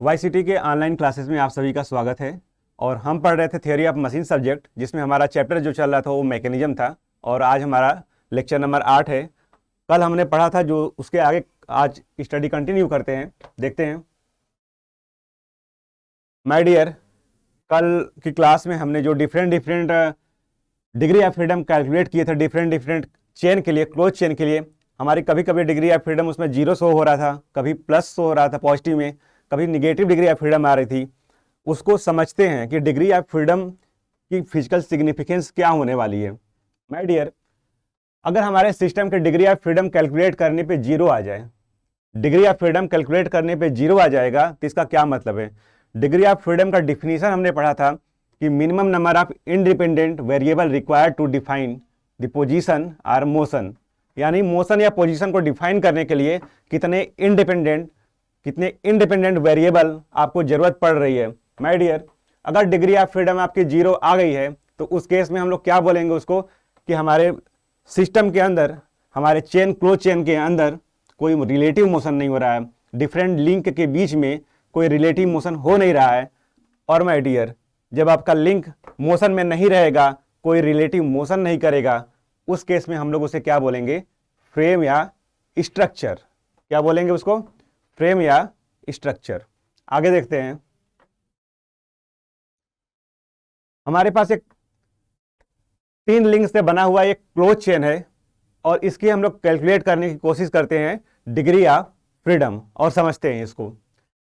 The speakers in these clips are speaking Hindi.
वाईसीटी के ऑनलाइन क्लासेस में आप सभी का स्वागत है। और हम पढ़ रहे थे थ्योरी ऑफ मशीन सब्जेक्ट, जिसमें हमारा चैप्टर जो चल रहा था वो मैकेनिज्म था। और आज हमारा लेक्चर नंबर 8 है। कल हमने पढ़ा था जो उसके आगे आज स्टडी कंटिन्यू करते हैं, देखते हैं। माय डियर, कल की क्लास में हमने जो different degree of freedom calculate किए थे डिफरेंट चेन के लिए, क्लोज चेन के लिए। हमारी कभी कभी डिग्री ऑफ फ्रीडम उसमें 0 शो हो रहा था, कभी प्लस शो हो रहा था पॉजिटिव में, कभी निगेटिव डिग्री ऑफ फ्रीडम आ रही थी। उसको समझते हैं कि डिग्री ऑफ फ्रीडम की फिजिकल सिग्निफिकेंस क्या होने वाली है। माय डियर, अगर हमारे सिस्टम के डिग्री ऑफ फ्रीडम कैलकुलेट करने पे 0 आ जाए, डिग्री ऑफ फ्रीडम कैलकुलेट करने पे 0 आ जाएगा, तो इसका क्या मतलब है? डिग्री ऑफ फ्रीडम का डिफिनीशन हमने पढ़ा था कि minimum number of independent variable required to define the position और मोशन, यानी मोशन या पोजीशन को डिफाइन करने के लिए कितने इंडिपेंडेंट वेरिएबल आपको जरूरत पड़ रही है। माय डियर, अगर डिग्री ऑफ फ्रीडम आपकी 0 आ गई है तो उस केस में हम लोग क्या बोलेंगे उसको कि हमारे सिस्टम के अंदर, हमारे क्लोज चेन के अंदर कोई रिलेटिव मोशन नहीं हो रहा है, डिफरेंट लिंक के बीच में कोई रिलेटिव मोशन हो नहीं रहा है। और माय डियर, जब आपका लिंक मोशन में नहीं रहेगा, कोई रिलेटिव मोशन नहीं करेगा, उस केस में हम लोग उसे क्या बोलेंगे? फ्रेम या स्ट्रक्चर। क्या बोलेंगे उसको? फ्रेम या स्ट्रक्चर। आगे देखते हैं। हमारे पास एक 3 लिंक से बना हुआ एक क्लोज चेन है और इसकी हम लोग कैलकुलेट करने की कोशिश करते हैं डिग्री ऑफ फ्रीडम, और समझते हैं इसको।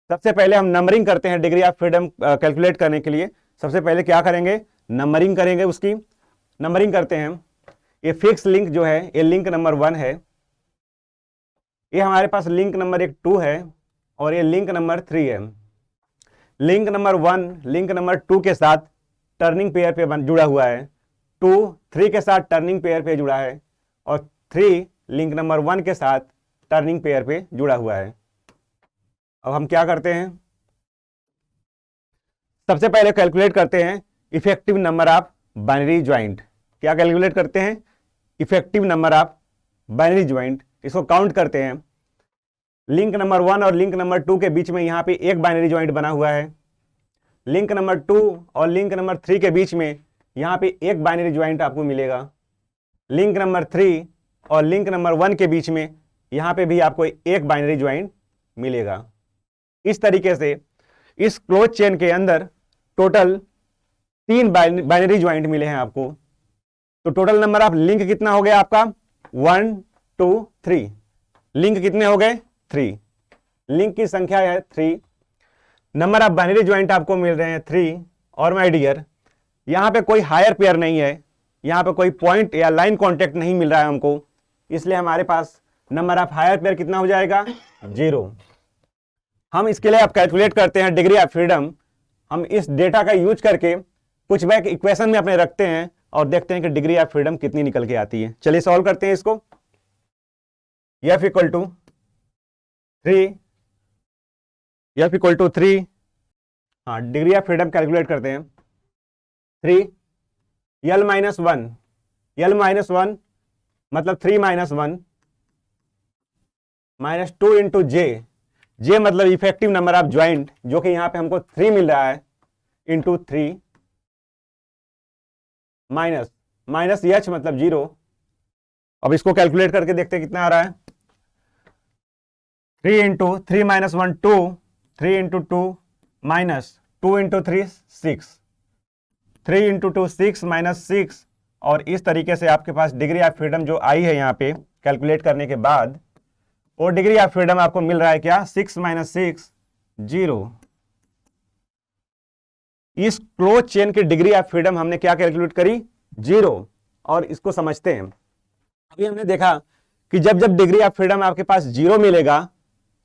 सबसे पहले हम नंबरिंग करते हैं डिग्री ऑफ फ्रीडम कैलकुलेट करने के लिए। सबसे पहले क्या करेंगे? नंबरिंग करेंगे। उसकी नंबरिंग करते हैं। ये फिक्स लिंक जो है, ये लिंक नंबर 1 है, ये हमारे पास लिंक नंबर 2 है, और ये लिंक नंबर 3 है। लिंक नंबर 1 लिंक नंबर 2 के साथ टर्निंग पेयर पे जुड़ा हुआ है, 2 3 के साथ टर्निंग पेयर पे जुड़ा है, और 3 लिंक नंबर 1 के साथ टर्निंग पेयर पे जुड़ा हुआ है। अब हम क्या करते हैं? सबसे पहले कैलकुलेट करते हैं effective number of binary joint. क्या कैलकुलेट करते हैं? Effective number of binary joint. इसको काउंट करते हैं। लिंक नंबर 1 और लिंक नंबर 2 के बीच में यहाँ पे एक बाइनरी ज्वाइंट बना हुआ है। लिंक नंबर 2 और लिंक नंबर 3 के बीच में यहाँ पे एक बाइनरी ज्वाइंट आपको मिलेगा। लिंक नंबर 3 और लिंक नंबर 1 के बीच में यहाँ पे भी आपको एक बाइनरी ज्वाइंट मिलेगा। इस तरीके से इस क्लोज चेन के अंदर टोटल 3 बाइनरी ज्वाइंट मिले हैं आपको। तो टोटल नंबर ऑफ लिंक कितना हो गया आपका? 1 2 3। लिंक कितने हो गए? 3। लिंक की संख्या है 3। नंबर ऑफ बाइनरी ज्वाइंट आपको मिल रहे हैं 3। और माय डियर, यहां पे कोई हायर पेयर नहीं है, यहां पे कोई पॉइंट या लाइन कांटेक्ट नहीं मिल रहा है हमको, इसलिए हमारे पास नंबर ऑफ हायर पेयर कितना हो जाएगा? 0। हम इसके लिए अब कैलकुलेट करते हैं डिग्री ऑफ फ्रीडम। हम इस डेटा का यूज करके कुछ बैक इक्वेशन में अपने रखते हैं और देखते हैं कि डिग्री ऑफ फ्रीडम कितनी निकल के आती है। चलिए सॉल्व करते हैं इसको। F equal to 3, F equal to 3। हाँ, डिग्री ऑफ फ्रीडम कैलकुलेट करते हैं। 3 L माइनस 1, L माइनस 1 मतलब 3 माइनस 1 माइनस 2 इंटू J मतलब इफेक्टिव नंबर ऑफ ज्वाइंट, जो कि यहां पे हमको 3 मिल रहा है, इंटू 3 माइनस H मतलब 0। अब इसको कैलकुलेट करके देखते हैं कितना आ रहा है। 3 into 3 minus 1 2, 3 into 2 minus 2 into 3 6, 3 into 2 6 minus 6। और इस तरीके से आपके पास डिग्री ऑफ फ्रीडम जो आई है यहाँ पे कैलकुलेट करने के बाद, और डिग्री ऑफ फ्रीडम आपको मिल रहा है क्या? 6 माइनस 6 0। इस क्लोज चेन की डिग्री ऑफ फ्रीडम हमने क्या कैलकुलेट करी? 0। और इसको समझते हैं। अभी हमने देखा कि जब जब डिग्री ऑफ फ्रीडम आपके पास 0 मिलेगा,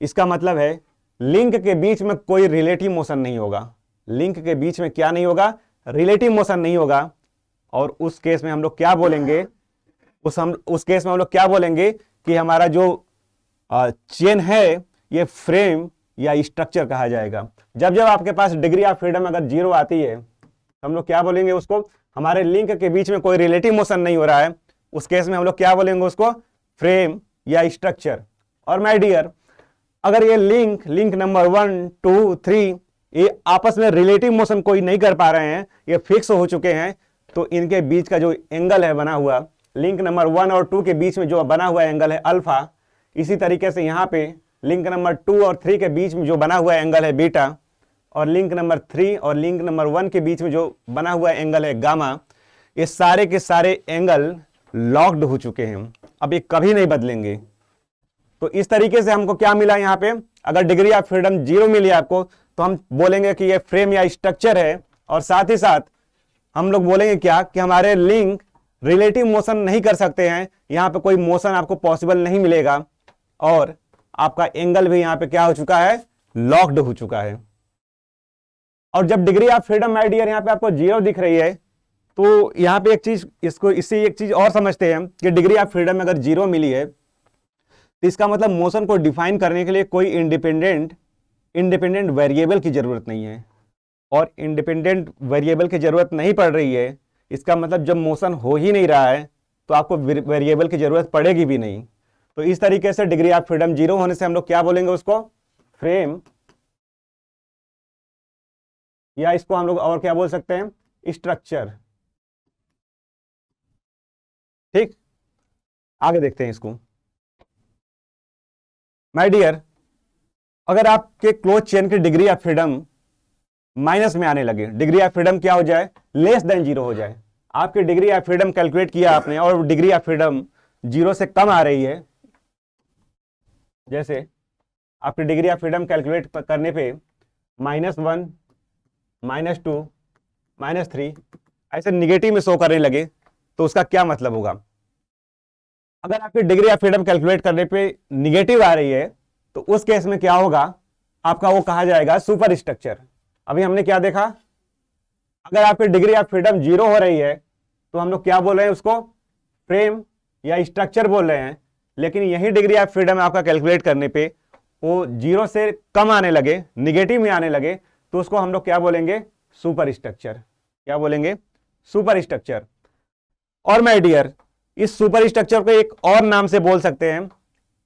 इसका मतलब है लिंक के बीच में कोई रिलेटिव मोशन नहीं होगा। लिंक के बीच में क्या नहीं होगा? रिलेटिव मोशन नहीं होगा। और उस केस में हम लोग क्या बोलेंगे? उस केस में हम लोग क्या बोलेंगे कि हमारा जो चेन है ये फ्रेम या स्ट्रक्चर कहा जाएगा। जब जब आपके पास डिग्री ऑफ फ्रीडम अगर 0 आती है, हम लोग क्या बोलेंगे उसको? हमारे लिंक के बीच में कोई रिलेटिव मोशन नहीं हो रहा है, उस केस में हम लोग क्या बोलेंगे उसको? फ्रेम या स्ट्रक्चर। और माय डियर, अगर ये लिंक नंबर 1 2 3 ये आपस में रिलेटिव मोशन कोई नहीं कर पा रहे हैं, ये फिक्स हो चुके हैं, तो इनके बीच का जो एंगल है बना हुआ, लिंक नंबर 1 और 2 के बीच में जो बना हुआ एंगल है अल्फा, इसी तरीके से यहाँ पे लिंक नंबर 2 और 3 के बीच में जो बना हुआ एंगल है बीटा, और लिंक नंबर 3 और लिंक नंबर 1 के बीच में जो बना हुआ एंगल है गामा, ये सारे के सारे एंगल लॉक्ड हो चुके हैं, अब ये कभी नहीं बदलेंगे। तो इस तरीके से हमको क्या मिला यहाँ पे, अगर डिग्री ऑफ फ्रीडम 0 मिली आपको तो हम बोलेंगे कि ये फ्रेम या स्ट्रक्चर है, और साथ ही साथ हम लोग बोलेंगे क्या कि हमारे लिंक रिलेटिव मोशन नहीं कर सकते हैं, यहाँ पे कोई मोशन आपको पॉसिबल नहीं मिलेगा, और आपका एंगल भी यहाँ पे क्या हो चुका है, लॉक्ड हो चुका है। और जब degree of freedom my dear यहाँ पे आपको 0 दिख रही है, तो यहाँ पे एक चीज, इससे एक चीज और समझते हैं कि डिग्री ऑफ फ्रीडम अगर 0 मिली है तो इसका मतलब मोशन को डिफाइन करने के लिए कोई इंडिपेंडेंट वेरिएबल की जरूरत नहीं है, और इंडिपेंडेंट वेरिएबल की जरूरत नहीं पड़ रही है, इसका मतलब जब मोशन हो ही नहीं रहा है तो आपको वेरिएबल की जरूरत पड़ेगी भी नहीं। तो इस तरीके से डिग्री ऑफ फ्रीडम 0 होने से हम लोग क्या बोलेंगे उसको, फ्रेम, या इसको हम लोग और क्या बोल सकते हैं, स्ट्रक्चर। ठीक, आगे देखते हैं इसको। माय डियर, अगर आपके क्लोज चेन की डिग्री ऑफ फ्रीडम माइनस में आने लगे, डिग्री ऑफ फ्रीडम क्या हो जाए, लेस देन 0 हो जाए, आपकी डिग्री ऑफ फ्रीडम कैलकुलेट किया आपने और डिग्री ऑफ फ्रीडम 0 से कम आ रही है, जैसे आपकी डिग्री ऑफ फ्रीडम कैलकुलेट करने पे -1 -2 -3 ऐसे निगेटिव में शो करने लगे, तो उसका क्या मतलब होगा। अगर आपकी डिग्री ऑफ फ्रीडम कैलकुलेट करने पे निगेटिव आ रही है तो उस केस में क्या होगा, आपका वो कहा जाएगा सुपर स्ट्रक्चर। अभी हमने क्या देखा, अगर आपकी डिग्री ऑफ फ्रीडम 0 हो रही है तो हम लोग क्या बोल रहे हैं, उसको फ्रेम या स्ट्रक्चर बोल रहे हैं, लेकिन यही डिग्री ऑफ फ्रीडम आपका कैलकुलेट करने पे वो 0 से कम आने लगे, निगेटिव में आने लगे, तो उसको हम लोग क्या बोलेंगे, सुपर स्ट्रक्चर। क्या बोलेंगे, सुपर स्ट्रक्चर। और माय डियर, इस सुपर स्ट्रक्चर को एक और नाम से बोल सकते हैं,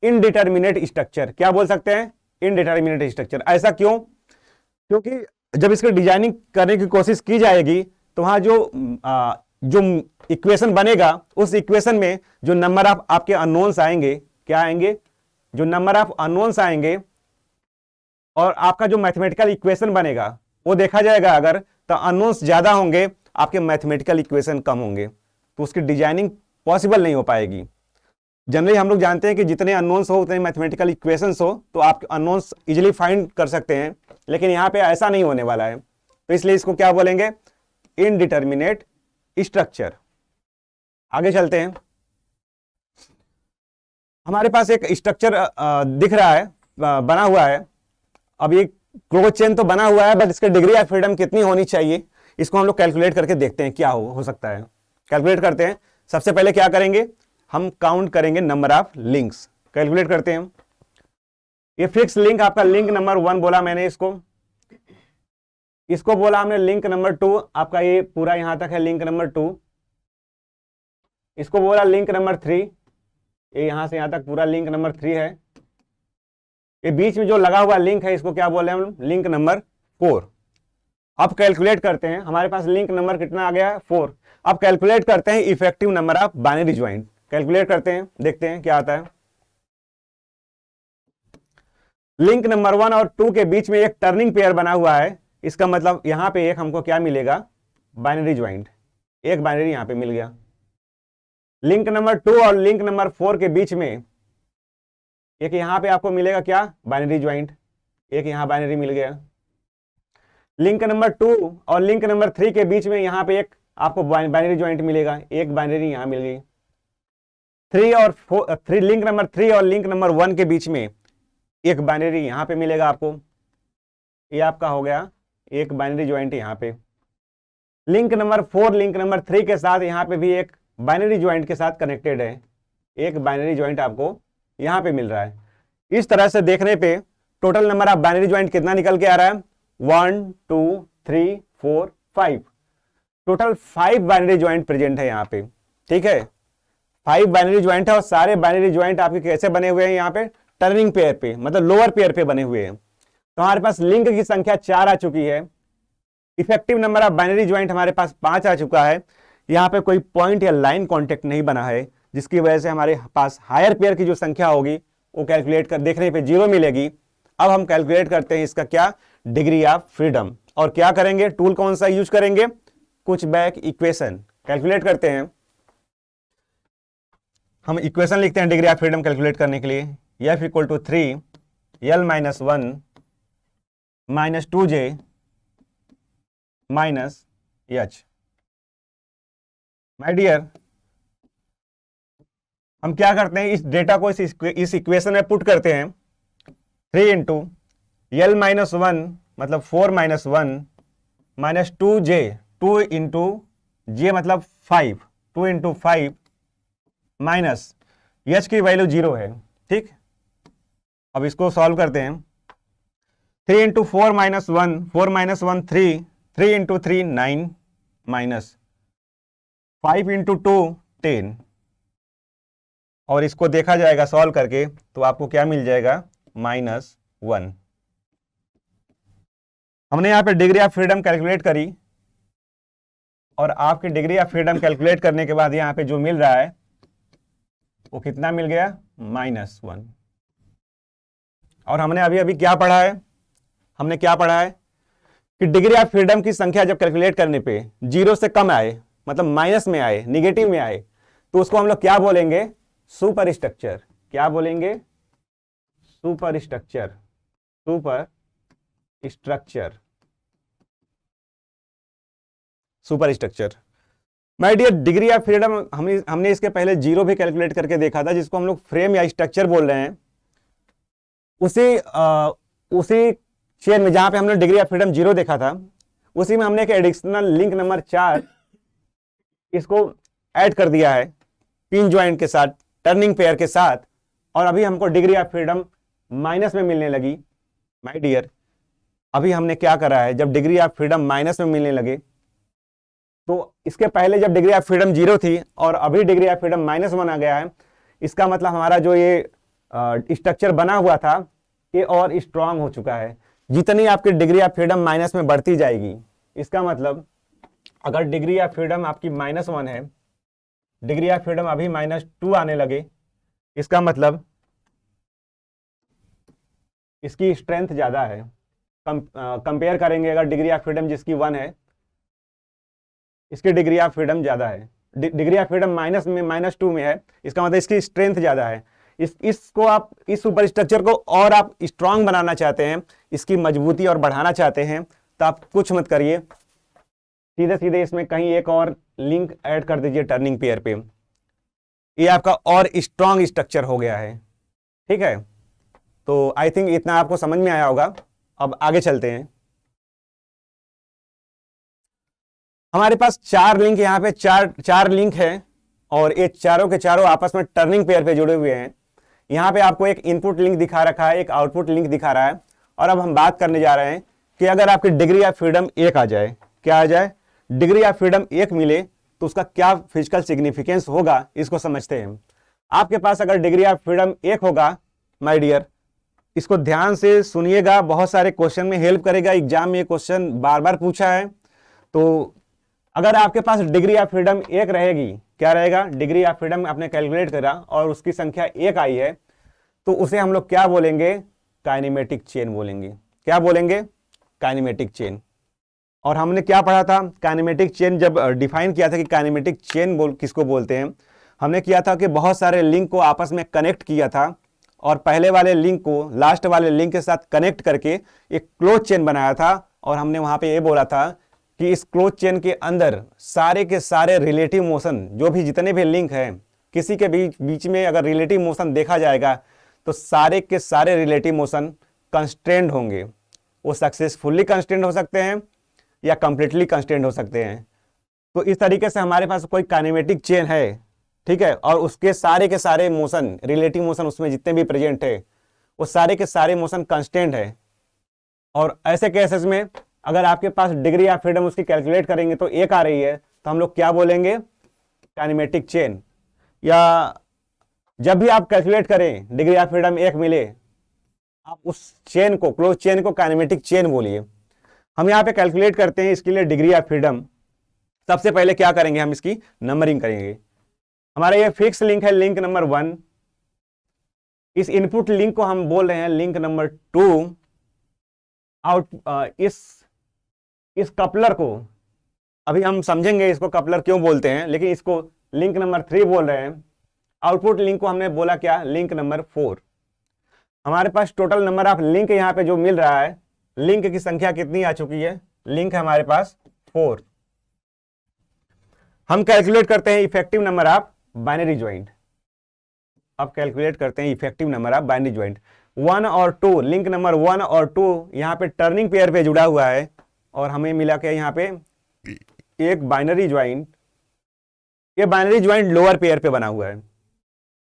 इनडिटर्मिनेट स्ट्रक्चर। क्या बोल सकते हैं, इनडिटर्मिनेट स्ट्रक्चर। ऐसा क्यों, क्योंकि जब इसकी डिजाइनिंग करने की कोशिश की जाएगी तो वहां जो इक्वेशन बनेगा, उस इक्वेशन में जो नंबर ऑफ आपके अननोन्स आएंगे, क्या आएंगे, जो नंबर ऑफ अननोन्स आएंगे, और आपका जो मैथमेटिकल इक्वेशन बनेगा वो देखा जाएगा, अगर तो अननोन्स ज्यादा होंगे, आपके मैथमेटिकल इक्वेशन कम होंगे, तो उसकी डिजाइनिंग पॉसिबल नहीं हो पाएगी। जनरली हम लोग जानते हैं कि जितने अननोन्स हो उतने मैथमेटिकल इक्वेशंस हो, तो आप अननोन्स इजीली फाइंड कर सकते हैं, लेकिन यहाँ पे ऐसा नहीं होने वाला है, तो इसलिए इसको क्या बोलेंगे, इनडिटर्मिनेट स्ट्रक्चर। आगे चलते हैं। हमारे पास एक स्ट्रक्चर दिख रहा है, बना हुआ है। अब ये क्लोज चेन तो बना हुआ है, बट इसकी डिग्री ऑफ फ्रीडम कितनी होनी चाहिए, इसको हम लोग कैलकुलेट करके देखते हैं क्या हो सकता है। कैलकुलेट करते हैं। सबसे पहले क्या करेंगे, हम काउंट करेंगे नंबर ऑफ लिंक्स। कैलकुलेट करते हैं। ये फिक्स लिंक आपका लिंक नंबर 1 बोला मैंने, इसको बोला हमने लिंक नंबर 2, आपका ये पूरा यहां तक है लिंक नंबर 2। इसको बोला लिंक नंबर 3, ये यहां से यहां तक पूरा लिंक नंबर 3 है। ये बीच में जो लगा हुआ लिंक है, इसको क्या बोले हम, लिंक नंबर 4। अब कैलकुलेट करते हैं, हमारे पास लिंक नंबर कितना आ गया है, 4। अब कैलकुलेट करते हैं effective number of binary joint. Calculate करते हैं, देखते हैं क्या आता है। लिंक नंबर 1 और 2 के बीच में एक टर्निंग पेयर बना हुआ है, इसका मतलब यहां पे एक हमको क्या मिलेगा, बाइनरी ज्वाइंट। एक बाइनरी यहां पे मिल गया। लिंक नंबर 2 और लिंक नंबर 4 के बीच में एक यहां पे आपको मिलेगा क्या, बाइनरी ज्वाइंट। एक यहां बाइनरी मिल गया। लिंक नंबर 2 और लिंक नंबर 3 के बीच में यहां पे एक आपको बाइनरी ज्वाइंट मिलेगा, एक बाइनरी यहां मिल गई। लिंक नंबर 3 और लिंक नंबर 1 के बीच में एक बाइनरी यहां पे मिलेगा आपको, ये आपका हो गया एक बाइनरी ज्वाइंट यहां पे। लिंक नंबर 4 लिंक नंबर 3 के साथ यहां पे भी एक बाइनरी ज्वाइंट के साथ कनेक्टेड है, एक बाइनरी ज्वाइंट आपको यहां पे मिल रहा है। इस तरह से देखने पे total number of binary joint कितना निकल के आ रहा है, 1 2 3 4 5। टोटल 5 बाइनरी ज्वाइंट प्रेजेंट है यहाँ पे। ठीक है, 5 बाइनरी ज्वाइंट है, और सारे बाइनरी ज्वाइंट आपके कैसे बने हुए हैं, यहाँ पे टर्निंग पेयर पे, मतलब लोअर पेयर पे बने हुए हैं। तो हमारे पास लिंक की संख्या 4 आ चुकी है। Effective number of binary joint हमारे पास 5 आ चुका है। यहाँ पे कोई पॉइंट या लाइन कॉन्टेक्ट नहीं बना है, जिसकी वजह से हमारे पास हायर पेयर की जो संख्या होगी वो कैलकुलेट कर देखने पे 0 मिलेगी। अब हम कैलकुलेट करते हैं इसका क्या, डिग्री ऑफ फ्रीडम। और क्या करेंगे, टूल कौन सा यूज करेंगे, कुछ बैक इक्वेशन कैलकुलेट करते हैं। हम इक्वेशन लिखते हैं डिग्री ऑफ फ्रीडम कैलकुलेट करने के लिए। F equal to 3 L minus 1 minus 2J minus H। My dear, हम क्या करते हैं, इस डेटा को इस इक्वेशन में पुट करते हैं। 3 इंटू L माइनस 1 मतलब 4 minus 1 minus 2J, 2 into J मतलब 5, 2 इंटू 5 माइनस H की वैल्यू 0 है। ठीक, अब इसको सॉल्व करते हैं। 3 into 4 minus 1, 4 minus 1 3, 3 into 3 9 minus 5 into 2 10। और इसको देखा जाएगा सॉल्व करके तो आपको क्या मिल जाएगा, -1। हमने यहाँ पे डिग्री ऑफ फ्रीडम कैलकुलेट करी और आपकी डिग्री ऑफ फ्रीडम कैलकुलेट करने के बाद यहाँ पे जो मिल रहा है वो कितना मिल गया, -1। और हमने अभी अभी क्या पढ़ा है, हमने क्या पढ़ा है कि डिग्री ऑफ फ्रीडम की संख्या जब कैलकुलेट करने पे 0 से कम आए, मतलब माइनस में आए, निगेटिव में आए, तो उसको हम लोग क्या बोलेंगे, सुपर स्ट्रक्चर। क्या बोलेंगे, super structure, super structure, super structure. My dear, degree of freedom हमने इसके पहले 0 भी कैलकुलेट करके देखा था, जिसको हम लोग फ्रेम या स्ट्रक्चर बोल रहे हैं। उसी चेन में जहां पे हमने डिग्री ऑफ फ्रीडम 0 देखा था, उसी में हमने एक एडिशनल लिंक नंबर 4 इसको ऐड कर दिया है पिन ज्वाइंट के साथ, टर्निंग पेयर के साथ, और अभी हमको डिग्री ऑफ फ्रीडम माइनस में मिलने लगी। माय डियर, अभी हमने क्या करा है, जब डिग्री ऑफ फ्रीडम माइनस में मिलने लगे, तो इसके पहले जब डिग्री ऑफ फ्रीडम 0 थी और अभी डिग्री ऑफ फ्रीडम -1 आ गया है, इसका मतलब हमारा जो ये स्ट्रक्चर बना हुआ था ये और स्ट्रांग हो चुका है। जितनी आपकी डिग्री ऑफ फ्रीडम माइनस में बढ़ती जाएगी, इसका मतलब अगर डिग्री ऑफ फ्रीडम आपकी -1 है, डिग्री ऑफ फ्रीडम अभी -2 आने लगे, इसका मतलब इसकी स्ट्रेंथ ज्यादा है। कंपेयर करेंगे, अगर डिग्री ऑफ फ्रीडम जिसकी 1 है, इसकी डिग्री ऑफ फ्रीडम ज्यादा है, डिग्री ऑफ फ्रीडम -2 में है, इसका मतलब इसकी स्ट्रेंथ ज्यादा है। इसको आप, इस सुपर स्ट्रक्चर को और आप स्ट्रांग बनाना चाहते हैं, इसकी मजबूती और बढ़ाना चाहते हैं, तो आप कुछ मत करिए, सीधे सीधे इसमें कहीं एक और लिंक ऐड कर दीजिए टर्निंग पेयर पे। ये आपका और स्ट्रांग स्ट्रक्चर हो गया है। ठीक है, तो आई थिंक इतना आपको समझ में आया होगा। अब आगे चलते हैं। हमारे पास 4 लिंक, यहाँ पे चार लिंक है और ये चारों के चारों आपस में टर्निंग पेयर पे जुड़े हुए हैं। यहाँ पे आपको एक इनपुट लिंक दिखा रखा है, एक आउटपुट लिंक दिखा रहा है। और अब हम बात करने जा रहे हैं कि अगर आपकी डिग्री ऑफ फ्रीडम 1 आ जाए, क्या आ जाए, डिग्री ऑफ फ्रीडम 1 मिले, तो उसका क्या फिजिकल सिग्निफिकेंस होगा, इसको समझते हैं। आपके पास अगर डिग्री ऑफ फ्रीडम 1 होगा, माय डियर, इसको ध्यान से सुनिएगा, बहुत सारे क्वेश्चन में हेल्प करेगा। एग्जाम में ये क्वेश्चन बार बार पूछा है। तो अगर आपके पास डिग्री ऑफ फ्रीडम 1 रहेगी, क्या रहेगा, डिग्री ऑफ फ्रीडम आपने कैलकुलेट करा और उसकी संख्या 1 आई है, तो उसे हम लोग क्या बोलेंगे, काइनेमेटिक चेन बोलेंगे। क्या बोलेंगे, काइनेमेटिक चेन। और हमने क्या पढ़ा था, काइनेमेटिक चेन जब डिफाइन किया था कि काइनेमेटिक चेन किसको बोलते हैं, हमने किया था कि बहुत सारे लिंक को आपस में कनेक्ट किया था और पहले वाले लिंक को लास्ट वाले लिंक के साथ कनेक्ट करके एक क्लोज चेन बनाया था। और हमने वहां पे ये बोला था कि इस क्लोज चेन के अंदर सारे के सारे रिलेटिव मोशन, जो भी जितने भी लिंक हैं, किसी के बीच में अगर रिलेटिव मोशन देखा जाएगा तो सारे के सारे रिलेटिव मोशन कंस्ट्रेंड होंगे। वो सक्सेसफुली कंस्ट्रेंड हो सकते हैं या कंप्लीटली कंस्ट्रेंड हो सकते हैं। तो इस तरीके से हमारे पास कोई काइनेमेटिक चेन है, ठीक है, और उसके सारे के सारे मोशन, रिलेटिव मोशन उसमें जितने भी प्रेजेंट है, वो सारे के सारे मोशन कंस्टेंट है। और ऐसे केसेस में अगर आपके पास डिग्री ऑफ फ्रीडम उसकी कैलकुलेट करेंगे तो 1 आ रही है, तो हम लोग क्या बोलेंगे, काइनेमेटिक चेन। या जब भी आप कैलकुलेट करें डिग्री ऑफ फ्रीडम 1 मिले, आप उस चेन को, क्लोज चेन को काइनेमेटिक चेन बोलिए। हम यहाँ पे कैलकुलेट करते हैं इसके लिए डिग्री ऑफ फ्रीडम। सबसे पहले क्या करेंगे, हम इसकी नंबरिंग करेंगे। हमारा ये फिक्स लिंक है, लिंक नंबर 1। इस इनपुट लिंक को हम बोल रहे हैं लिंक नंबर 2। इस कपलर को अभी हम समझेंगे इसको कपलर क्यों बोलते हैं, लेकिन इसको लिंक नंबर 3 बोल रहे हैं। आउटपुट लिंक को हमने बोला क्या, लिंक नंबर 4। हमारे पास टोटल नंबर ऑफ लिंक यहाँ पे जो मिल रहा है, लिंक की संख्या कितनी आ चुकी है, लिंक है हमारे पास 4। हम कैलकुलेट करते हैं effective number of binary joint. अब कैलकुलेट करते हैं effective number of binary joint. 1 और 2, लिंक नंबर 1 और 2 यहाँ पे टर्निंग पेयर पे जुड़ा हुआ है, और हमें मिला के यहाँ पे एक बाइनरी ज्वाइंट। ये बाइनरी ज्वाइंट लोअर पेयर पे बना हुआ है।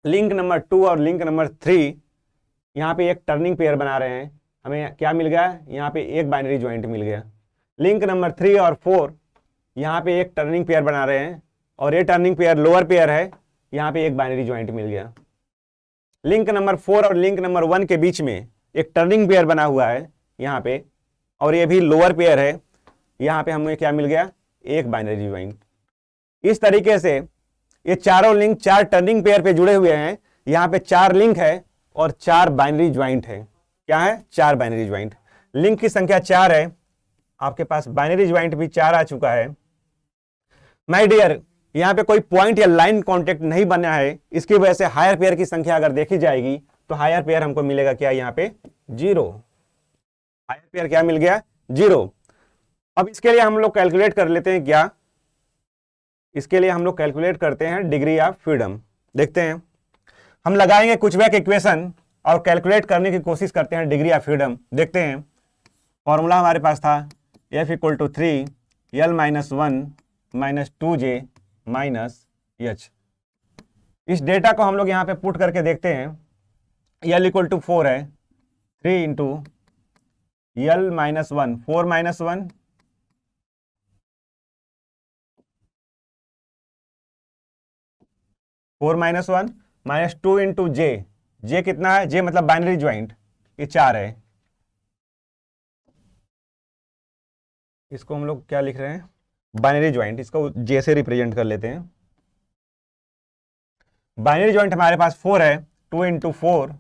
लिंक नंबर 2 और लिंक नंबर 3 यहाँ पे एक टर्निंग पेयर बना रहे हैं, हमें क्या मिल गया, यहाँ पे एक बाइनरी ज्वाइंट मिल गया। लिंक नंबर 3 और 4 यहाँ पे एक टर्निंग पेयर बना रहे हैं, और ये टर्निंग पेयर लोअर पेयर है, यहाँ पे एक बाइनरी ज्वाइंट मिल गया। लिंक नंबर 4 और लिंक नंबर 1 के बीच में एक टर्निंग पेयर बना हुआ है यहाँ पे, और ये भी लोअर पेयर है, यहाँ पे हमें क्या मिल गया, एक बाइनरी ज्वाइंट। इस तरीके से ये चारों लिंक 4 टर्निंग पेयर पे जुड़े हुए हैं। यहाँ पे 4 लिंक है और 4 बाइनरी ज्वाइंट है। क्या है, 4 बाइनरी ज्वाइंट। लिंक की संख्या 4 है, आपके पास बाइनरी ज्वाइंट भी 4 आ चुका है। माय डियर, यहाँ पे कोई पॉइंट या लाइन कांटेक्ट नहीं बना है, इसकी वजह से हायर पेयर की संख्या अगर देखी जाएगी तो हायर पेयर हमको मिलेगा क्या, यहाँ पे 0। हायर पेयर क्या मिल गया, 0। अब इसके लिए हम लोग कैलकुलेट कर लेते हैं क्या, इसके लिए हम लोग कैलकुलेट करते हैं डिग्री ऑफ फ्रीडम। देखते हैं, हम लगाएंगे कुछ बैक इक्वेशन और कैलकुलेट करने की कोशिश करते हैं डिग्री ऑफ फ्रीडम। देखते हैं, फॉर्मूला हमारे पास था F = 3 L-1 - 2J - H। इस डेटा को हम लोग यहाँ पे पुट करके देखते हैं। L = 4 है, 3 × L-1, 4 - 1 4 - 1 -2 × J। J कितना है, J मतलब बाइनरी ज्वाइंट, ये 4 है। इसको हम लोग क्या लिख रहे हैं, बाइनरी ज्वाइंट, इसको J से रिप्रेजेंट कर लेते हैं। बाइनरी ज्वाइंट हमारे पास 4 है, 2 × 4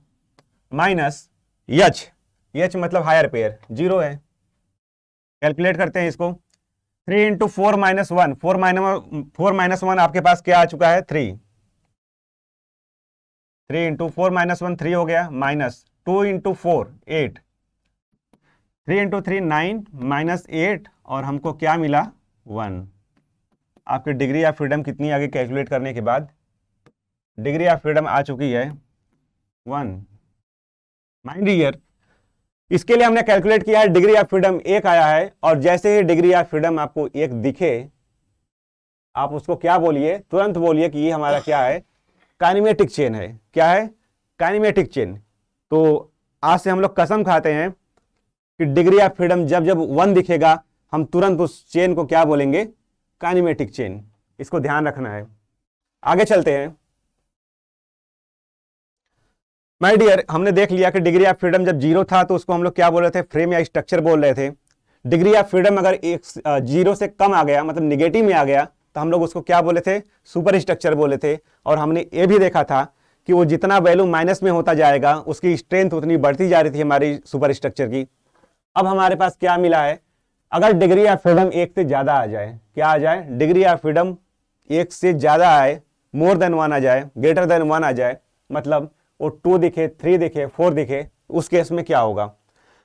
माइनस H। H मतलब हायर पेयर 0 है। कैलकुलेट करते हैं इसको, 3 × 4 - 1, 4 - 1 आपके पास क्या आ चुका है, 3। 3 × 4 - 1 3 हो गया, माइनस 2 × 4 8, 3 × 3 9 -8, और हमको क्या मिला, 1। आपकी डिग्री ऑफ फ्रीडम कितनी आगे कैलकुलेट करने के बाद, डिग्री ऑफ फ्रीडम आ चुकी है 1। माइंड डियर, इसके लिए हमने कैलकुलेट किया है, डिग्री ऑफ फ्रीडम 1 आया है, और जैसे ही डिग्री ऑफ फ्रीडम आपको 1 दिखे, आप उसको क्या बोलिए, तुरंत बोलिए कि ये हमारा क्या है, काइनेमेटिक चेन है। क्या है, काइनेमेटिक चेन। तो आज से हम लोग कसम खाते हैं कि डिग्री ऑफ फ्रीडम जब जब 1 दिखेगा, हम तुरंत उस चेन को क्या बोलेंगे, काइनेमेटिक चेन। इसको ध्यान रखना है। आगे चलते हैं। माय डियर, हमने देख लिया कि डिग्री ऑफ फ्रीडम जब 0 था तो उसको हम लोग क्या बोल रहे थे, फ्रेम या स्ट्रक्चर बोल रहे थे। डिग्री ऑफ फ्रीडम अगर 0 से कम आ गया, मतलब निगेटिव में आ गया, तो हम लोग उसको क्या बोले थे, सुपर स्ट्रक्चर बोले थे। और हमने ये भी देखा था कि वो जितना वैल्यू माइनस में होता जाएगा, उसकी स्ट्रेंथ उतनी बढ़ती जा रही थी हमारी सुपर स्ट्रक्चर की। अब हमारे पास क्या मिला है, अगर डिग्री ऑफ फ्रीडम 1 से ज्यादा आ जाए, क्या आ जाए, डिग्री ऑफ फ्रीडम 1 से ज्यादा आए, मोर देन 1 आ जाए, ग्रेटर देन 1 आ जाए, मतलब वो 2 दिखे, 3 दिखे, 4 दिखे, उस केस में क्या होगा।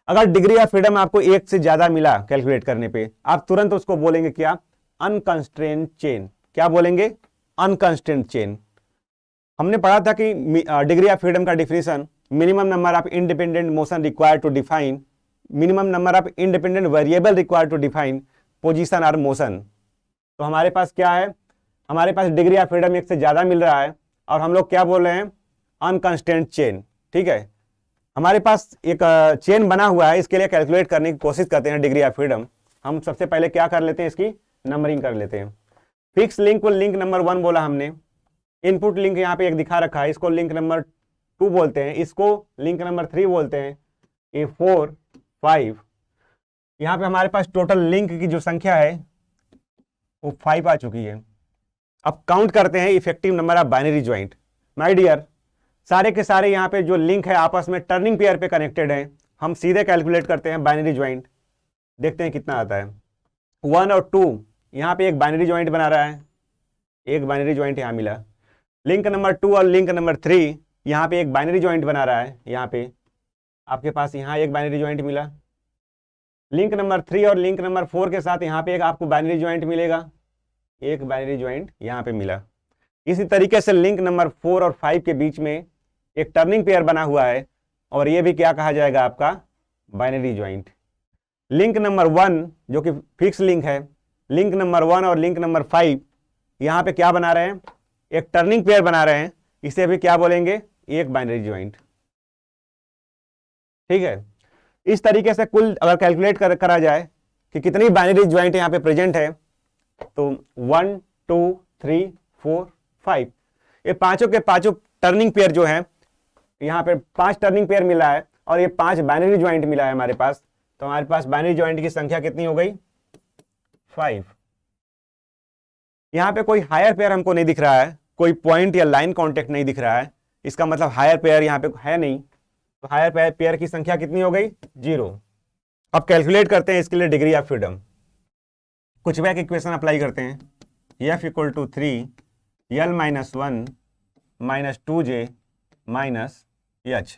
अगर डिग्री ऑफ फ्रीडम आपको 1 से ज्यादा मिला कैलकुलेट करने पे, आप तुरंत उसको बोलेंगे क्या, अनकंस्ट्रेंट चेन। क्या बोलेंगे, अनकंस्ट्रेंट चेन। हमने पढ़ा था कि डिग्री ऑफ फ्रीडम का definition, minimum number of independent motion required to define, minimum number of independent variable required to define position और मोशन। तो हमारे पास क्या है, हमारे पास डिग्री ऑफ फ्रीडम 1 से ज्यादा मिल रहा है, और हम लोग क्या बोल रहे हैं, अनकंस्ट्रेंट चेन। ठीक है, हमारे पास एक चेन बना हुआ है, इसके लिए कैलकुलेट करने की कोशिश करते हैं डिग्री ऑफ फ्रीडम। हम सबसे पहले क्या कर लेते हैं, इसकी नंबरिंग कर लेते हैं। फिक्स लिंक को लिंक नंबर 1 बोला हमने, इनपुट लिंक यहाँ पे एक दिखा रखा है, इसको लिंक नंबर 2 बोलते हैं, इसको लिंक नंबर 3 बोलते हैं, ये 4 5। यहाँ पे हमारे पास टोटल लिंक की जो संख्या है वो 5 आ चुकी है। अब काउंट करते हैं effective number of binary joint. My dear, सारे के सारे यहाँ पे जो लिंक है आपस में टर्निंग पेयर पे कनेक्टेड है। हम सीधे कैलकुलेट करते हैं बाइनरी ज्वाइंट, देखते हैं कितना आता है। 1 और 2 यहाँ पे एक बाइनरी ज्वाइंट बना रहा है, एक बाइनरी ज्वाइंट यहाँ मिला। लिंक नंबर 2 और लिंक नंबर 3 यहाँ पे एक बाइनरी ज्वाइंट बना रहा है, यहाँ पे आपके पास यहाँ एक बाइनरी ज्वाइंट मिला। लिंक नंबर 3 और लिंक नंबर 4 के साथ यहाँ पे एक आपको बाइनरी ज्वाइंट मिलेगा, एक बाइनरी ज्वाइंट यहाँ पे मिला। इसी तरीके से लिंक नंबर 4 और 5 के बीच में एक टर्निंग पेयर बना हुआ है और ये भी क्या कहा जाएगा, आपका बाइनरी ज्वाइंट। लिंक नंबर 1 जो कि फिक्स लिंक है, लिंक नंबर 1 और लिंक नंबर 5 यहाँ पे क्या बना रहे हैं, एक टर्निंग पेयर बना रहे हैं, इसे भी क्या बोलेंगे, एक बाइनरी ज्वाइंट। ठीक है, इस तरीके से कुल अगर कैलकुलेट करा जाए कि कितनी बाइनरी ज्वाइंट यहाँ पे प्रेजेंट है, तो 1 2 3 4 5, ये पांचों के पांचों टर्निंग पेयर जो है, यहाँ पे 5 टर्निंग पेयर मिला है और ये 5 बाइनरी ज्वाइंट मिला है हमारे पास। तो हमारे पास बाइनरी ज्वाइंट की संख्या कितनी हो गई, 5। यहाँ पे कोई हायर पेयर हमको नहीं दिख रहा है, कोई पॉइंट या लाइन कॉन्टेक्ट नहीं दिख रहा है, इसका मतलब हायर पेयर यहाँ पे है नहीं। तो हायर पेयर की संख्या कितनी हो गई, 0। अब कैलकुलेट करते हैं इसके लिए डिग्री ऑफ फ्रीडम। कुछ बैक इक्वेशन अप्लाई करते हैं, F equal to 3 L minus 1 minus 2J minus H।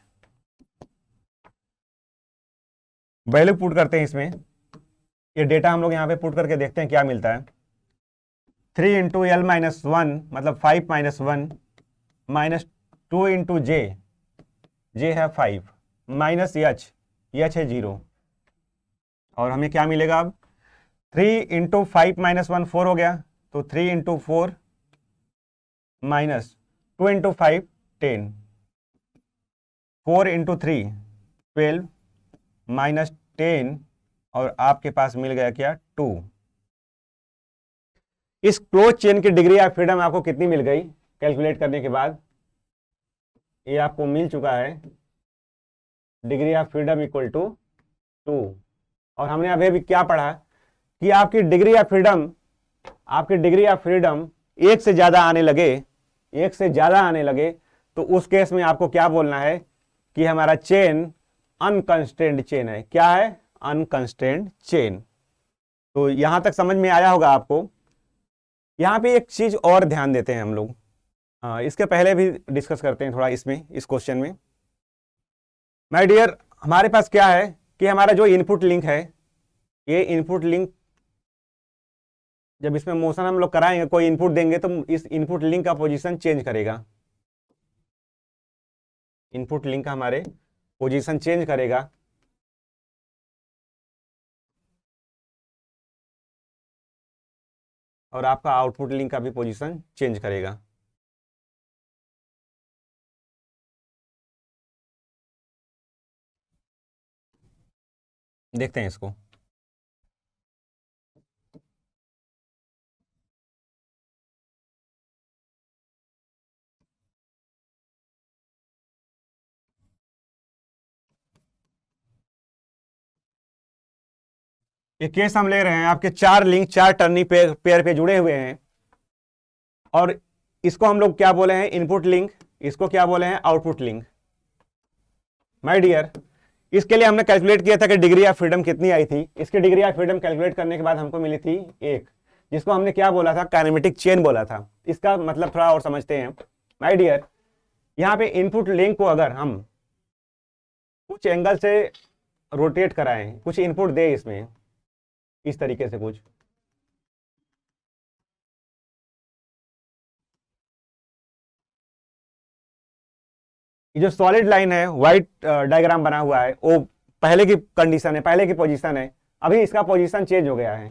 Value put करते हैं इसमें, ये डेटा हम लोग यहाँ पे पुट करके देखते हैं क्या मिलता है। 3 इंटू एल माइनस 1 मतलब 5 माइनस 1 माइनस 2 इंटू जे है 5 माइनस H है 0। और हमें क्या मिलेगा अब, 3 इंटू 5 माइनस 1 4 हो गया, तो 3 into 4 minus 2 into 5 10, 4 into 3 12 minus 10 और आपके पास मिल गया क्या, 2। इस क्लोज चेन की डिग्री ऑफ फ्रीडम आपको कितनी मिल गई कैलकुलेट करने के बाद, ये आपको मिल चुका है degree of freedom equal to 2। और हमने अभी भी क्या पढ़ा कि आपकी डिग्री ऑफ फ्रीडम एक से ज्यादा आने लगे, तो उस केस में आपको क्या बोलना है कि हमारा चेन अनकंस्ट्रेंड चेन है। क्या है, अनकंस्ट्रेंड चेन। तो यहां तक समझ में आया होगा आपको। यहां पे एक चीज और ध्यान देते हैं हम लोग, इसके पहले भी डिस्कस करते हैं थोड़ा इसमें, इस क्वेश्चन में। माय डियर, हमारे पास क्या है कि हमारा जो इनपुट लिंक है, ये इनपुट लिंक जब इसमें मोशन हम लोग कराएंगे, कोई इनपुट देंगे तो इस इनपुट लिंक का पोजीशन चेंज करेगा, इनपुट लिंक का हमारे पोजीशन चेंज करेगा। और आपका आउटपुट लिंक का भी पोजीशन चेंज करेगा। देखते हैं इसको। ये केस हम ले रहे हैं, आपके 4 लिंक 4 टर्निंग पेयर पे जुड़े हुए हैं और इसको हम लोग क्या बोले हैं, इनपुट लिंक, इसको क्या बोले हैं, आउटपुट लिंक। माय डियर, इसके लिए हमने कैलकुलेट किया था कि डिग्री ऑफ फ्रीडम कितनी आई थी। इसकी डिग्री ऑफ फ्रीडम कैलकुलेट करने के बाद हमको मिली थी 1, जिसको हमने क्या बोला था, काइनेमेटिक चेन बोला था। इसका मतलब थोड़ा और समझते हैं। माय डियर, यहाँ पे इनपुट लिंक को अगर हम कुछ एंगल से रोटेट कराएं, कुछ इनपुट दे इसमें इस तरीके से कुछ, ये जो सॉलिड लाइन है, व्हाइट डायग्राम बना हुआ है, वो पहले की कंडीशन है, पहले की पोजीशन है। अभी इसका पोजीशन चेंज हो गया है,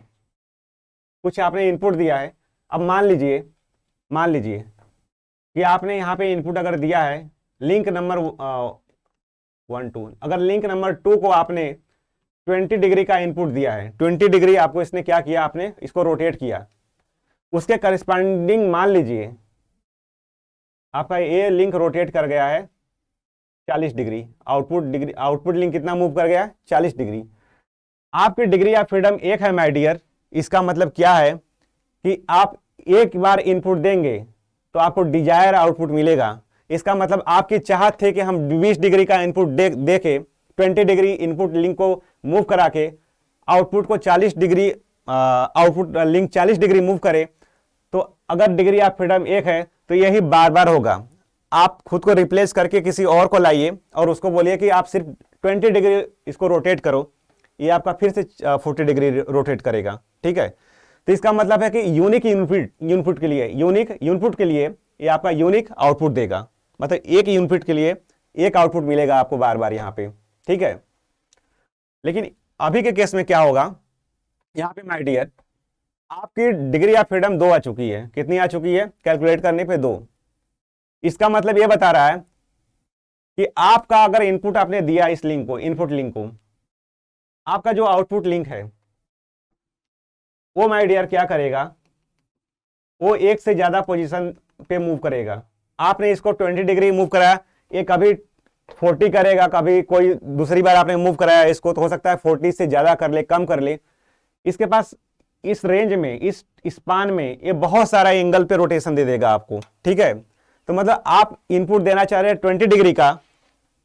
कुछ आपने इनपुट दिया है। अब मान लीजिए कि आपने यहाँ पे इनपुट अगर दिया है लिंक नंबर 1 2, अगर लिंक नंबर 2 को आपने 20 डिग्री का इनपुट दिया है, 20 डिग्री आपको इसने क्या किया, आपने इसको रोटेट किया, उसके करस्पॉन्डिंग मान लीजिए आपका ये लिंक रोटेट कर गया है 40 डिग्री, आउटपुट लिंक कितना मूव कर गया, 40 डिग्री। आपकी डिग्री ऑफ फ्रीडम एक है माय डियर। इसका मतलब क्या है कि आप एक बार इनपुट देंगे तो आपको डिजायर आउटपुट मिलेगा। इसका मतलब आपकी चाहत थे कि हम 20 डिग्री का इनपुट दे के 20 डिग्री इनपुट लिंक को मूव करा के आउटपुट को 40 degree, output link 40 degree move करे। तो अगर डिग्री ऑफ फ्रीडम एक है तो यही बार बार होगा। आप खुद को रिप्लेस करके किसी और को लाइए और उसको बोलिए कि आप सिर्फ 20 डिग्री इसको रोटेट करो, ये आपका फिर से 40 डिग्री रोटेट करेगा। ठीक है, तो इसका मतलब है कि यूनिक इनपुट के लिए ये आपका यूनिक आउटपुट देगा। मतलब एक इनपुट के लिए एक आउटपुट मिलेगा आपको बार बार यहाँ पे। ठीक है, लेकिन अभी के केस में क्या होगा, यहाँ पे माय डियर आपकी डिग्री ऑफ फ्रीडम 2 आ चुकी है। कितनी आ चुकी है, कैलकुलेट करने पे 2। इसका मतलब ये बता रहा है कि आपका अगर इनपुट आपने दिया इस लिंक को, इनपुट लिंक को, आपका जो आउटपुट लिंक है वो माय डियर क्या करेगा, वो एक से ज्यादा पोजीशन पे मूव करेगा। आपने इसको 20 डिग्री मूव कराया, ये कभी 40 करेगा, कभी कोई दूसरी बार आपने मूव कराया इसको तो हो सकता है 40 से ज्यादा कर ले, कम कर ले। इसके पास इस रेंज में, इस स्पान में ये बहुत सारा एंगल पे रोटेशन दे देगा आपको। ठीक है, तो मतलब आप इनपुट देना चाह रहे हैं 20 डिग्री का,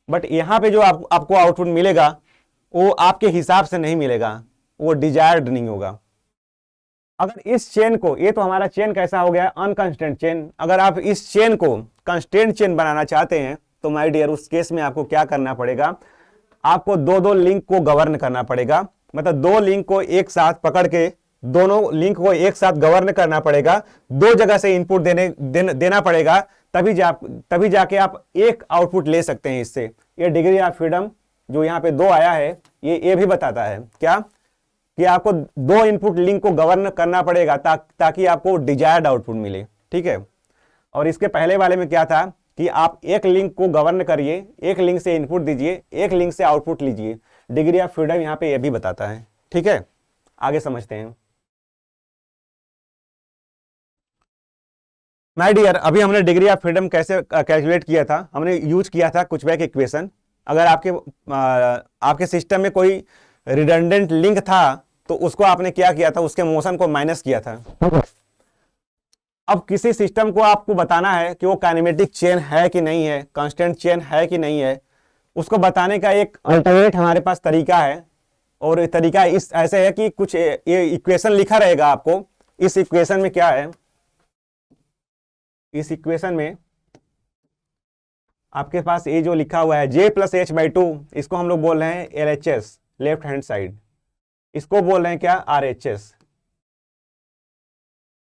बट यहां पे जो आपको आउटपुट मिलेगा वो आपके हिसाब से नहीं मिलेगा, वो डिजायर्ड नहीं होगा। अगर इस चेन को, ये तो हमारा चेन कैसा हो गया, अनकंस्टेंट चेन। अगर आप इस चेन को कंस्टेंट चेन बनाना चाहते हैं तो माय डियर उस केस में आपको क्या करना पड़ेगा, आपको दो लिंक को गवर्न करना पड़ेगा। मतलब 2 लिंक को एक साथ पकड़ के, दोनों लिंक को एक साथ गवर्न करना पड़ेगा, 2 जगह से इनपुट देना पड़ेगा, तभी जाके आप एक आउटपुट ले सकते हैं इससे। ये डिग्री ऑफ फ्रीडम जो यहाँ पे 2 आया है ये भी बताता है क्या, कि आपको 2 इनपुट लिंक को गवर्न करना पड़ेगा ताकि आपको डिजायर्ड आउटपुट मिले। ठीक है, और इसके पहले वाले में क्या था कि आप एक लिंक को गवर्न करिए, एक लिंक से इनपुट दीजिए, एक लिंक से आउटपुट लीजिए। डिग्री ऑफ फ्रीडम यहाँ पे ये भी बताता है। ठीक है, आगे समझते हैं। माय डियर अभी हमने डिग्री ऑफ फ्रीडम कैसे कैलकुलेट किया था, हमने यूज किया था कुचबैक इक्वेशन। अगर आपके सिस्टम में कोई रिडंडेंट लिंक था तो उसको आपने क्या किया था, उसके मोशन को माइनस किया था। अब किसी सिस्टम को आपको बताना है कि वो काइनेमेटिक चेन है कि नहीं है, कांस्टेंट चेन है कि नहीं है, उसको बताने का एक अल्टरनेट हमारे पास तरीका है। और तरीका इस ऐसे है कि कुछ ये इक्वेशन लिखा रहेगा आपको। इस इक्वेशन में क्या है, इस इक्वेशन में आपके पास ये जो लिखा हुआ है J+H/2, इसको हम लोग बोल रहे हैं LHS, लेफ्ट हैंड साइड। इसको बोल रहे हैं क्या, RHS।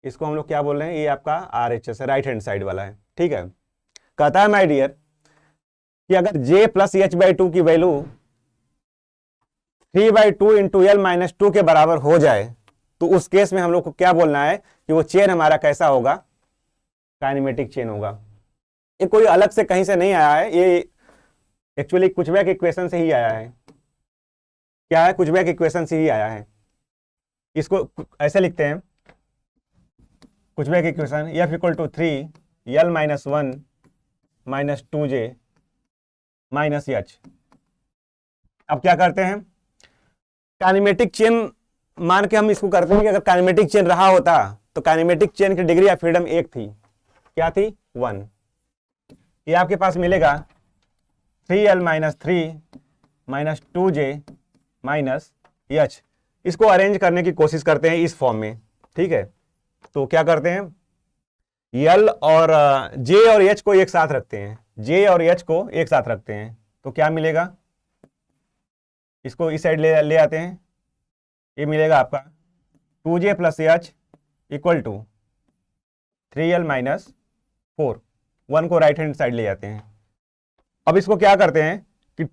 इसको हम लोग क्या बोल रहे हैं, ये आपका RHS है, राइट हैंड साइड वाला है। ठीक है, कहता है माय डियर कि अगर J+H/2 की वैल्यू 3/2 इंटू L-2 के बराबर हो जाए तो उस केस में हम लोग को क्या बोलना है कि वो चेन हमारा कैसा होगा, काइनेमेटिक चेन होगा। ये कोई अलग से कहीं से नहीं आया है, ये एक्चुअली कुचबैक इक्वेशन से ही आया है। क्या है, कुचबैक इक्वेशन से ही आया है। इसको ऐसे लिखते हैं, कुचबैक इक्वेशन F=3L-1 -2J -H। अब क्या करते हैं, काइनेमेटिक चेन मान के हम इसको करते हैं कि अगर काइनेमेटिक चेन रहा होता तो काइनेमेटिक चेन की डिग्री ऑफ फ्रीडम 1 थी। क्या थी, 1। ये आपके पास मिलेगा 3L-3 -2J -H। इसको अरेंज करने की कोशिश करते हैं इस फॉर्म में। ठीक है, तो क्या करते हैं, L और J और H को एक साथ रखते हैं, J और H को एक साथ रखते हैं तो क्या मिलेगा, इसको इस साइड ले आते हैं। ये मिलेगा आपका 2J + H = 3L - 4। 1 को राइट हैंड साइड ले जाते हैं। अब इसको क्या करते हैं कि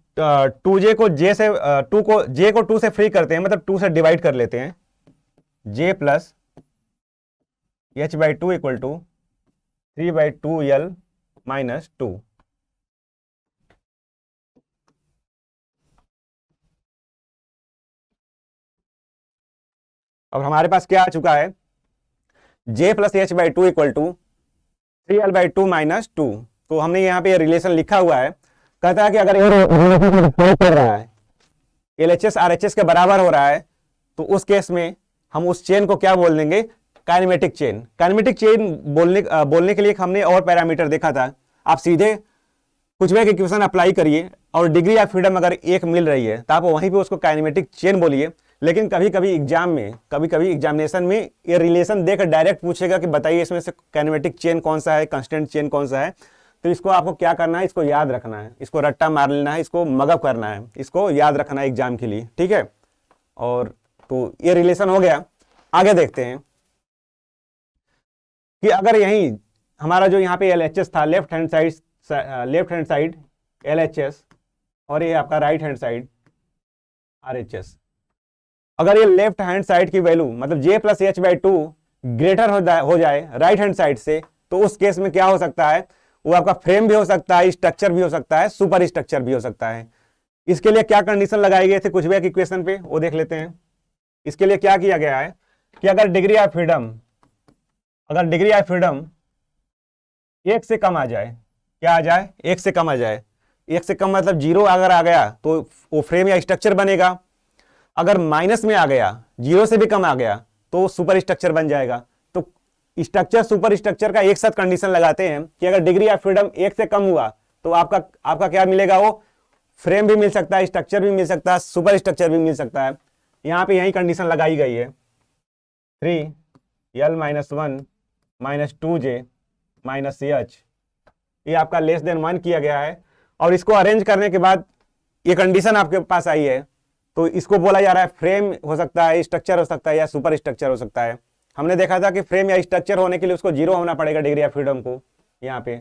2J को J से 2 से फ्री करते हैं, मतलब 2 से डिवाइड कर लेते हैं। J + H/2 = 3/2L - 2। अब हमारे पास क्या आ चुका है, J + H/2 = 3l/2 माइनस 2। तो हमने यहाँ पे रिलेशन लिखा हुआ है, कहता है कि अगर ये कर रहा है LHS RHS के बराबर हो रहा है तो उस केस में हम उस चेन को क्या बोल देंगे, काइनेमेटिक चेन। काइनेमेटिक चेन बोलने के लिए हमने और पैरामीटर देखा था। आप सीधे कुछ भी इक्वेशन अप्लाई करिए और डिग्री ऑफ फ्रीडम अगर एक मिल रही है तो आप वहीं पे उसको काइनेमेटिक चेन बोलिए। लेकिन कभी कभी एग्जाम में, कभी कभी एग्जामिनेशन में ये रिलेशन देकर डायरेक्ट पूछेगा कि बताइए इसमें से काइनेमेटिक चेन कौन सा है, कांस्टेंट चेन कौन सा है। तो इसको आपको क्या करना है, इसको याद रखना है, इसको रट्टा मार लेना है, इसको मगअप करना है, इसको याद रखना है एग्जाम के लिए, ठीक है। और तो ये रिलेशन हो गया। आगे देखते हैं कि अगर यही हमारा जो यहाँ पे LHS था, लेफ्ट हैंड साइड LHS और ये आपका राइट हैंड साइड RHS, अगर ये लेफ्ट हैंड साइड की वैल्यू मतलब J+H/2 ग्रेटर हो जाए राइट हैंड साइड से, तो उस केस में क्या हो सकता है, वो आपका फ्रेम भी हो सकता है, स्ट्रक्चर भी हो सकता है, सुपर स्ट्रक्चर भी हो सकता है। इसके लिए क्या कंडीशन लगाई गई थी कुछ भी इक्वेशन पे, वो देख लेते हैं। इसके लिए क्या किया गया है कि अगर डिग्री ऑफ फ्रीडम 1 से कम आ जाए, क्या आ जाए, 1 से कम आ जाए, 1 से कम मतलब 0 अगर आ गया तो वो फ्रेम या स्ट्रक्चर बनेगा। अगर माइनस में आ गया, 0 से भी कम आ गया तो सुपर स्ट्रक्चर बन जाएगा। तो स्ट्रक्चर सुपर स्ट्रक्चर का एक साथ कंडीशन लगाते हैं कि अगर डिग्री ऑफ फ्रीडम 1 से कम हुआ तो आपका क्या मिलेगा, वो फ्रेम भी मिल सकता है, स्ट्रक्चर भी मिल सकता है, सुपर स्ट्रक्चर भी मिल सकता है। यहां पे यही कंडीशन लगाई गई है, 3l-1 -2j -h, ये आपका लेस देन 1 किया गया है। और इसको अरेंज करने के बाद ये कंडीशन आपके पास आई है, तो इसको बोला जा रहा है फ्रेम हो सकता है, स्ट्रक्चर हो सकता है या सुपर स्ट्रक्चर हो सकता है। हमने देखा था कि फ्रेम या स्ट्रक्चर होने के लिए उसको 0 होना पड़ेगा, डिग्री ऑफ फ्रीडम को यहाँ पे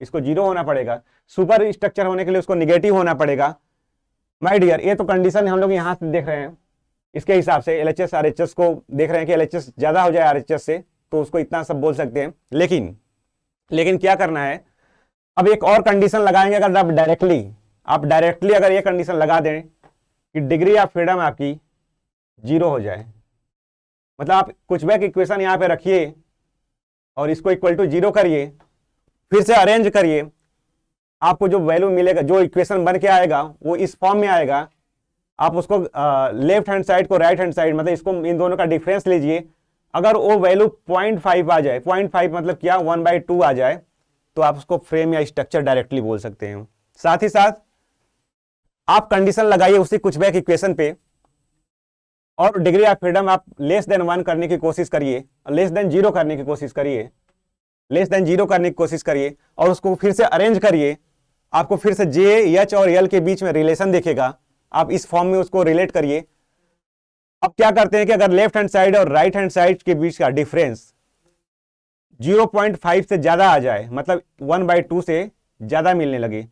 इसको 0 होना पड़ेगा, सुपर स्ट्रक्चर होने के लिए उसको निगेटिव होना पड़ेगा। माय डियर, ये तो कंडीशन हम लोग यहाँ से देख रहे हैं, इसके हिसाब से LHS RHS को देख रहे हैं कि LHS ज्यादा हो जाए RHS से तो उसको इतना सब बोल सकते हैं। लेकिन क्या करना है, अब एक और कंडीशन लगाएंगे। अगर आप डायरेक्टली अगर ये कंडीशन लगा दें कि डिग्री ऑफ फ्रीडम आपकी 0 हो जाए, मतलब आप कुछ भी इक्वेशन यहाँ पे रखिए और इसको इक्वल टू 0 करिए, फिर से अरेंज करिए, आपको जो वैल्यू मिलेगा, जो इक्वेशन बन के आएगा वो इस फॉर्म में आएगा। आप उसको लेफ्ट हैंड साइड को राइट हैंड साइड, मतलब इसको इन दोनों का डिफरेंस लीजिए। अगर वो वैल्यू 0.5 आ जाए, 0.5 मतलब क्या, 1/2 आ जाए, तो आप उसको फ्रेम या स्ट्रक्चर डायरेक्टली बोल सकते हैं। साथ ही साथ आप कंडीशन लगाइए उसी कुछ बैक इक्वेशन पे और डिग्री ऑफ फ्रीडम आप लेस देन 1 करने की कोशिश करिए, लेस देन 0 करने की कोशिश करिए, लेस देन 0 करने की कोशिश करिए और उसको फिर से अरेंज करिए। आपको फिर से J, H और L के बीच में रिलेशन दिखेगा, आप इस फॉर्म में उसको रिलेट करिए। अब क्या करते हैं कि अगर लेफ्ट हैंड साइड और राइट हैंड साइड के बीच का डिफरेंस 0.5 से ज्यादा आ जाए, मतलब 1/2 से ज्यादा मिलने लगे,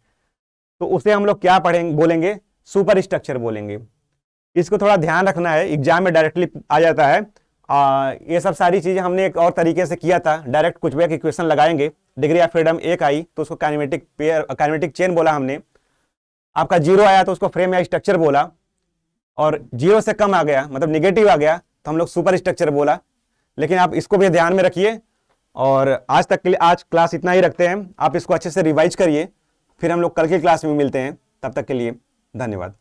तो उसे हम लोग क्या बोलेंगे, सुपर स्ट्रक्चर बोलेंगे। इसको थोड़ा ध्यान रखना है, एग्जाम में डायरेक्टली आ जाता है। ये सब सारी चीजें हमने एक और तरीके से किया था, डायरेक्ट कुछ भी इक्वेशन लगाएंगे। डिग्री ऑफ फ्रीडम 1 आई तो उसको काइनेमेटिक चेन बोला हमने, आपका 0 आया तो उसको फ्रेम या स्ट्रक्चर बोला, और 0 से कम आ गया मतलब निगेटिव आ गया तो हम लोग सुपर स्ट्रक्चर बोला। लेकिन आप इसको भी ध्यान में रखिए। और आज तक के लिए आज क्लास इतना ही रखते हैं, आप इसको अच्छे से रिवाइज करिए, फिर हम लोग कल की क्लास में मिलते हैं। तब तक के लिए धन्यवाद।